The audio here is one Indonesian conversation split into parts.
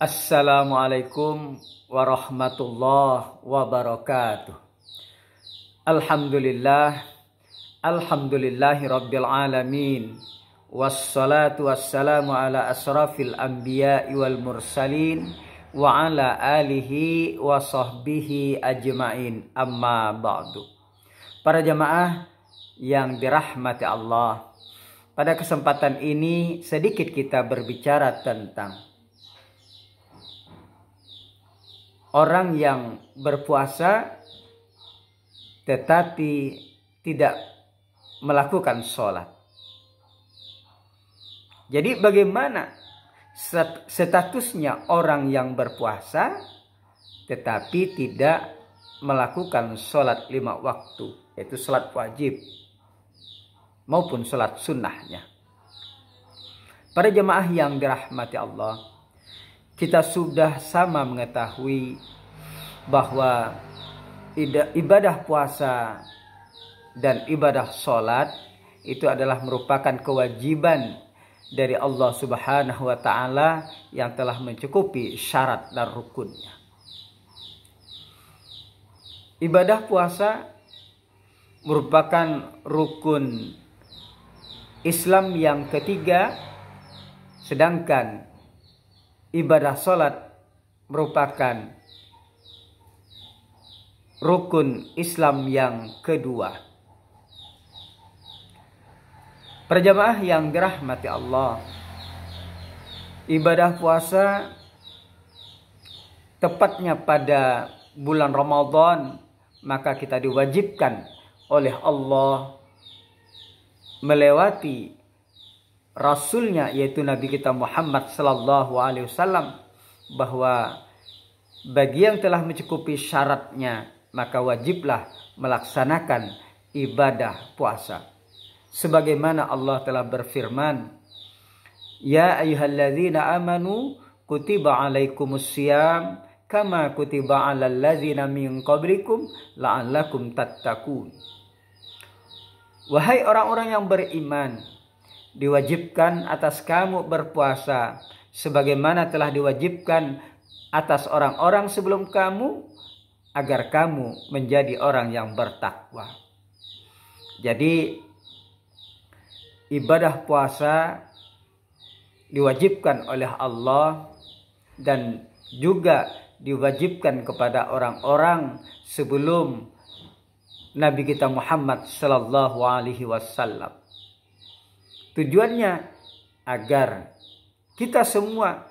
Assalamualaikum warahmatullahi wabarakatuh. Alhamdulillahi rabbil alamin. Wassalatu wassalamu ala asrafil anbiya'i wal mursalin wa ala alihi wa sahbihi ajma'in. Amma ba'du. Para jamaah yang dirahmati Allah, pada kesempatan ini sedikit kita berbicara tentang orang yang berpuasa tetapi tidak melakukan sholat. Jadi bagaimana statusnya orang yang berpuasa tetapi tidak melakukan sholat 5 waktu, yaitu sholat wajib maupun sholat sunnahnya. Para jemaah yang dirahmati Allah, kita sudah sama mengetahui bahwa ibadah puasa dan ibadah sholat itu adalah merupakan kewajiban dari Allah Subhanahu wa Ta'ala yang telah mencukupi syarat dan rukunnya. Ibadah puasa merupakan rukun Islam yang ketiga, sedangkan ibadah sholat merupakan rukun Islam yang kedua. Para jamaah yang dirahmati Allah, ibadah puasa tepatnya pada bulan Ramadan, maka kita diwajibkan oleh Allah melewati Rasulnya, yaitu Nabi kita Muhammad sallallahu alaihi wasallam, bahwa bagi yang telah mencukupi syaratnya maka wajiblah melaksanakan ibadah puasa. Sebagaimana Allah telah berfirman, ya ayyuhalladzina amanu kutiba alaikumusiyam kama kutiba alal ladzina min qablikum la'allakum tattaqun. Wahai orang-orang yang beriman, diwajibkan atas kamu berpuasa sebagaimana telah diwajibkan atas orang-orang sebelum kamu, agar kamu menjadi orang yang bertakwa. Jadi ibadah puasa diwajibkan oleh Allah dan juga diwajibkan kepada orang-orang sebelum Nabi kita Muhammad sallallahu alaihi wasallam. Tujuannya agar kita semua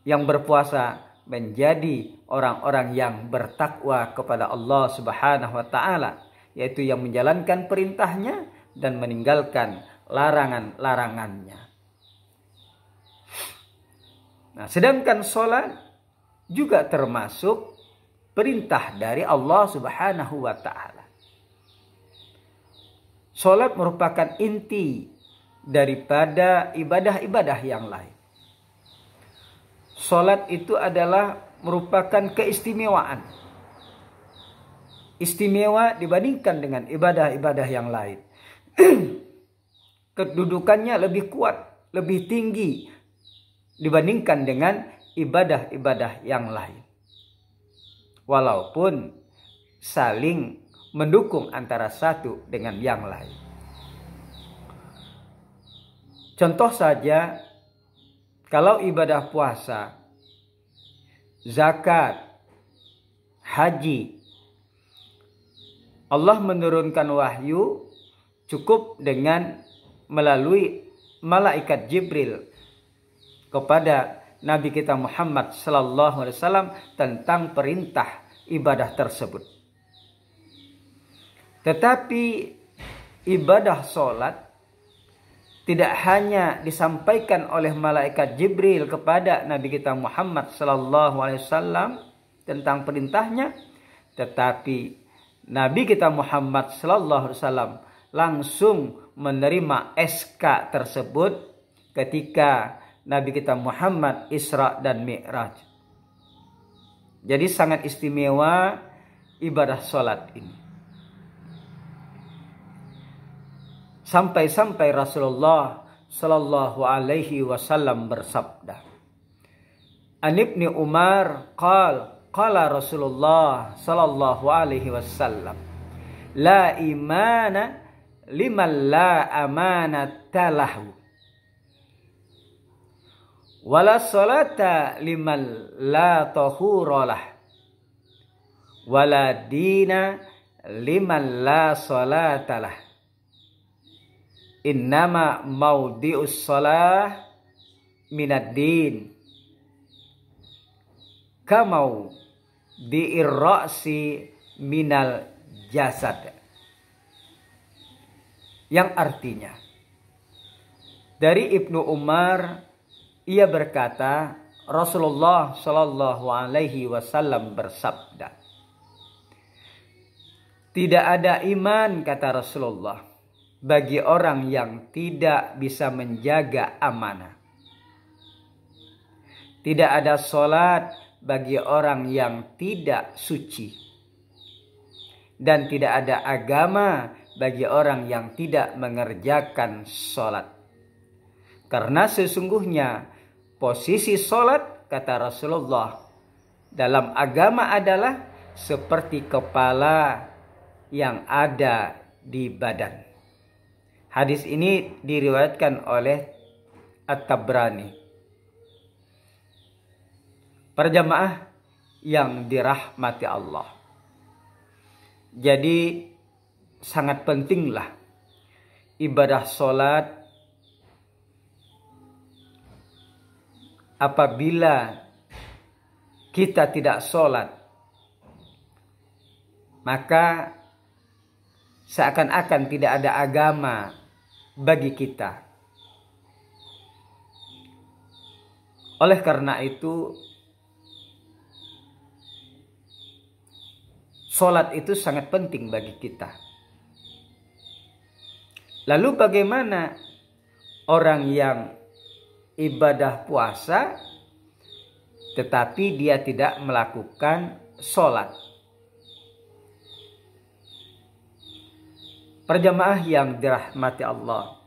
yang berpuasa menjadi orang-orang yang bertakwa kepada Allah Subhanahu wa Ta'ala, yaitu yang menjalankan perintahnya dan meninggalkan larangan-larangannya. Nah, sedangkan sholat juga termasuk perintah dari Allah Subhanahu wa Ta'ala. Sholat merupakan inti daripada ibadah-ibadah yang lain. Sholat itu adalah merupakan keistimewaan. Istimewa dibandingkan dengan ibadah-ibadah yang lain. Kedudukannya lebih kuat, lebih tinggi dibandingkan dengan ibadah-ibadah yang lain. Walaupun saling mendukung antara satu dengan yang lain. Contoh saja, kalau ibadah puasa, zakat, haji, Allah menurunkan wahyu cukup dengan melalui malaikat Jibril kepada Nabi kita Muhammad sallallahu alaihi wasallam tentang perintah ibadah tersebut. Tetapi ibadah sholat tidak hanya disampaikan oleh malaikat Jibril kepada Nabi kita Muhammad sallallahu alaihi wasallam tentang perintahnya, tetapi Nabi kita Muhammad sallallahu alaihi wasallam langsung menerima SK tersebut ketika Nabi kita Muhammad Isra dan Mi'raj. Jadi sangat istimewa ibadah sholat ini. Sampai-sampai Rasulullah Sallallahu Alaihi Wasallam bersabda, An Ibni Umar qala Rasulullah sallallahu alaihi wasallam, la imana liman la amanata lahu, wala salata liman la tahura lah, wala dina liman la salata lah. Innama maudi'us salah minad din, kamau di'irra'si minal jasad. Yang artinya, dari Ibnu Umar, ia berkata, Rasulullah Shallallahu Alaihi Wasallam bersabda, tidak ada iman, kata Rasulullah, bagi orang yang tidak bisa menjaga amanah. Tidak ada solat bagi orang yang tidak suci. Dan tidak ada agama bagi orang yang tidak mengerjakan solat. Karena sesungguhnya posisi solat, kata Rasulullah, dalam agama adalah seperti kepala yang ada di badan. Hadis ini diriwayatkan oleh At-Tabrani. Para jamaah yang dirahmati Allah. Jadi sangat pentinglah ibadah solat. Apabila kita tidak solat, maka seakan-akan tidak ada agama bagi kita. Oleh karena itu, solat itu sangat penting bagi kita. Lalu bagaimana orang yang ibadah puasa tetapi dia tidak melakukan solat? Perjamaah yang dirahmati Allah.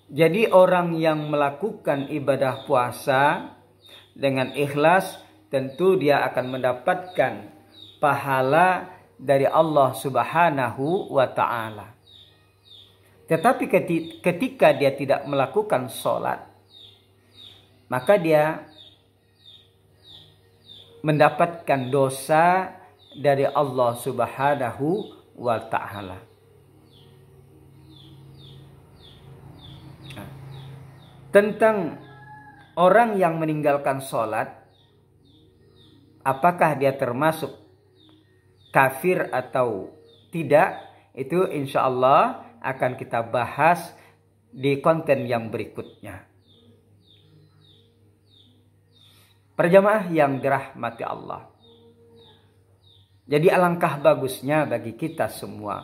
Jadi orang yang melakukan ibadah puasa dengan ikhlas, tentu dia akan mendapatkan pahala dari Allah Subhanahu wa ta'ala. Tetapi ketika dia tidak melakukan sholat, maka dia mendapatkan dosa dari Allah Subhanahu wa ta'ala. Tentang orang yang meninggalkan sholat, apakah dia termasuk kafir atau tidak, itu insya Allah akan kita bahas di konten yang berikutnya. Perjamaah yang dirahmati Allah. Jadi alangkah bagusnya bagi kita semua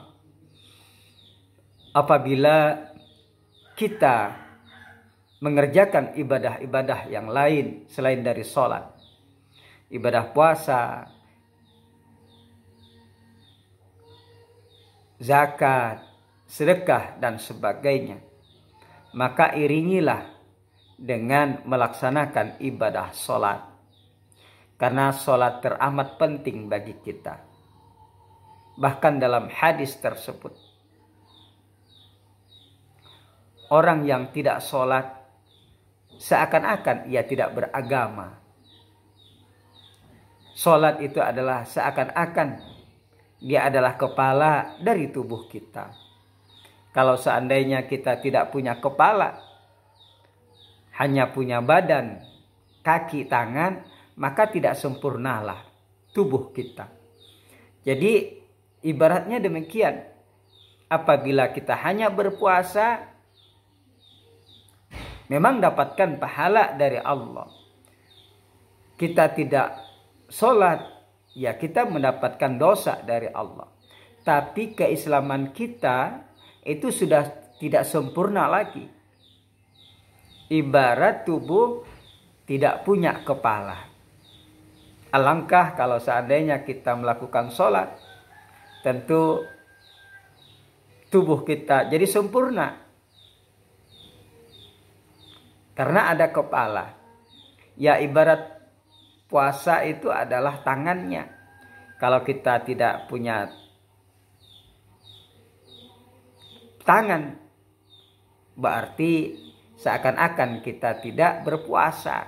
apabila kita mengerjakan ibadah-ibadah yang lain selain dari sholat. Ibadah puasa, zakat, sedekah, dan sebagainya. Maka iringilah dengan melaksanakan ibadah sholat. Karena sholat teramat penting bagi kita. Bahkan dalam hadis tersebut, orang yang tidak sholat seakan-akan ia tidak beragama. Sholat itu adalah seakan-akan dia adalah kepala dari tubuh kita. Kalau seandainya kita tidak punya kepala, hanya punya badan, kaki, tangan, maka tidak sempurnalah tubuh kita. Jadi ibaratnya demikian. Apabila kita hanya berpuasa, memang dapatkan pahala dari Allah. Kita tidak sholat, ya kita mendapatkan dosa dari Allah. Tapi keislaman kita itu sudah tidak sempurna lagi. Ibarat tubuh tidak punya kepala. Alangkah kalau seandainya kita melakukan sholat, tentu tubuh kita jadi sempurna. Karena ada kepala. Ya ibarat puasa itu adalah tangannya. Kalau kita tidak punya tangan, berarti seakan-akan kita tidak berpuasa.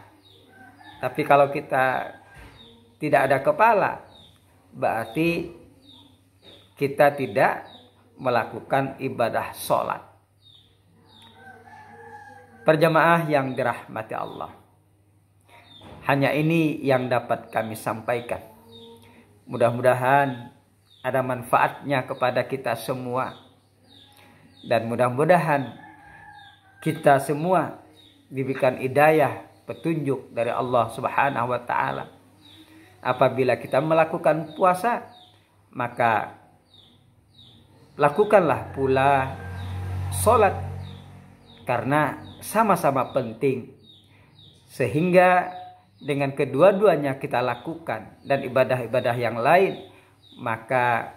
Tapi kalau kita tidak ada kepala, berarti kita tidak melakukan ibadah sholat. Perjamaah yang dirahmati Allah, hanya ini yang dapat kami sampaikan. Mudah-mudahan ada manfaatnya kepada kita semua. Dan mudah-mudahan kita semua diberikan hidayah, petunjuk dari Allah Subhanahu wa Ta'ala. Apabila kita melakukan puasa, maka lakukanlah pula sholat, karena sama-sama penting. Sehingga dengan kedua-duanya kita lakukan dan ibadah-ibadah yang lain, maka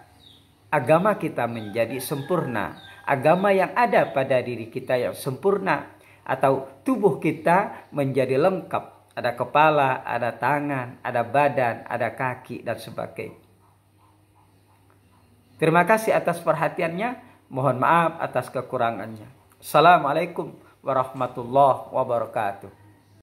agama kita menjadi sempurna. Agama yang ada pada diri kita yang sempurna, atau tubuh kita menjadi lengkap. Ada kepala, ada tangan, ada badan, ada kaki, dan sebagainya. Terima kasih atas perhatiannya. Mohon maaf atas kekurangannya. Assalamualaikum warahmatullahi wabarakatuh.